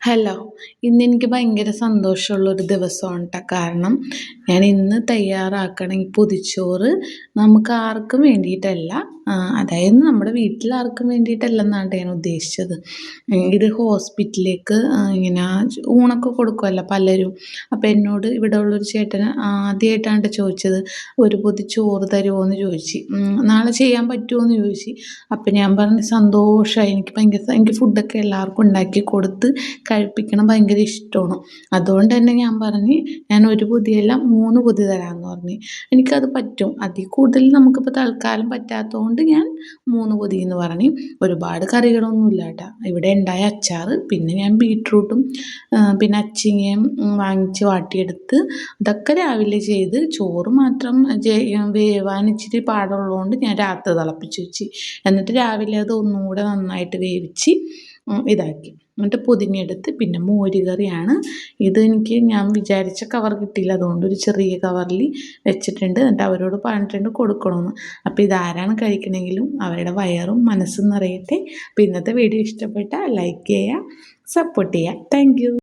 Hello. ഇന്നെനിക്ക് ഭയങ്കര സന്തോഷമുള്ളൊരു ദിവസമാണ് ട്ടോ. കാരണം ഞാൻ ഇന്ന് തയ്യാറാക്കണ ഈ പൊതിച്ചോറ് നമുക്ക് ആർക്കും വേണ്ടിയിട്ടല്ല. അതായത് നമ്മുടെ വീട്ടിലാർക്കും വേണ്ടിയിട്ടല്ലെന്നാണ് ട്ടോ ഞാൻ ഉദ്ദേശിച്ചത്. ഇത് ഹോസ്പിറ്റലിലേക്ക് ഇങ്ങനെ ഊണൊക്കെ കൊടുക്കുമല്ലോ പലരും. അപ്പോൾ എന്നോട് ഇവിടെ ഉള്ളൊരു ചേട്ടൻ ആദ്യമായിട്ടാണ് ട്ടോ ചോദിച്ചത്, ഒരു പൊതി ചോറ് തരുമോ എന്ന് ചോദിച്ചു. നാളെ ചെയ്യാൻ പറ്റുമോ എന്ന് ചോദിച്ചു. അപ്പം ഞാൻ പറഞ്ഞു സന്തോഷമായി, എനിക്ക് ഫുഡൊക്കെ എല്ലാവർക്കും ഉണ്ടാക്കി കൊടുത്ത് കഴിപ്പിക്കണം ഭയങ്കര ഇഷ്ടമാണ്. അതുകൊണ്ട് തന്നെ ഞാൻ പറഞ്ഞ് ഞാൻ ഒരു പൊതിയല്ല 3 പൊതി തരാമെന്ന് പറഞ്ഞ്. എനിക്കത് പറ്റും, അതിൽ കൂടുതൽ നമുക്കിപ്പോൾ തൽക്കാലം പറ്റാത്തതുകൊണ്ട് ഞാൻ 3 പൊതി എന്ന് പറഞ്ഞ്. ഒരുപാട് കറികളൊന്നുമില്ല കേട്ടോ. ഇവിടെ ഉണ്ടായ അച്ചാർ, പിന്നെ ഞാൻ ബീട്രൂട്ടും പിന്നെ അച്ചിങ്ങയും വാങ്ങിച്ച് വാട്ടിയെടുത്ത് അതൊക്കെ രാവിലെ ചെയ്ത്, ചോറ് മാത്രം വേവാൻ ഇച്ചിരി പാടുള്ളതുകൊണ്ട് ഞാൻ രാത്രി തിളപ്പിച്ച് വെച്ച്, എന്നിട്ട് രാവിലെ അത് ഒന്നുകൂടെ നന്നായിട്ട് വേവിച്ച് ഇതാക്കി, എന്നിട്ട് പൊതിഞ്ഞെടുത്ത്. പിന്നെ മോര് കറിയാണ് ഇത്. ഞാൻ വിചാരിച്ച കവർ കിട്ടിയില്ല, അതുകൊണ്ട് ഒരു ചെറിയ കവറിൽ വെച്ചിട്ടുണ്ട്. എന്നിട്ട് അവരോട് പറഞ്ഞിട്ടുണ്ട് കൊടുക്കണമെന്ന്. അപ്പോൾ ഇതാരാണ് കഴിക്കണമെങ്കിലും അവരുടെ വയറും മനസ്സും നിറയട്ടെ. അപ്പോൾ ഇന്നത്തെ വീഡിയോ ഇഷ്ടപ്പെട്ടാൽ ലൈക്ക് ചെയ്യുക, സപ്പോർട്ട് ചെയ്യുക. Thank you.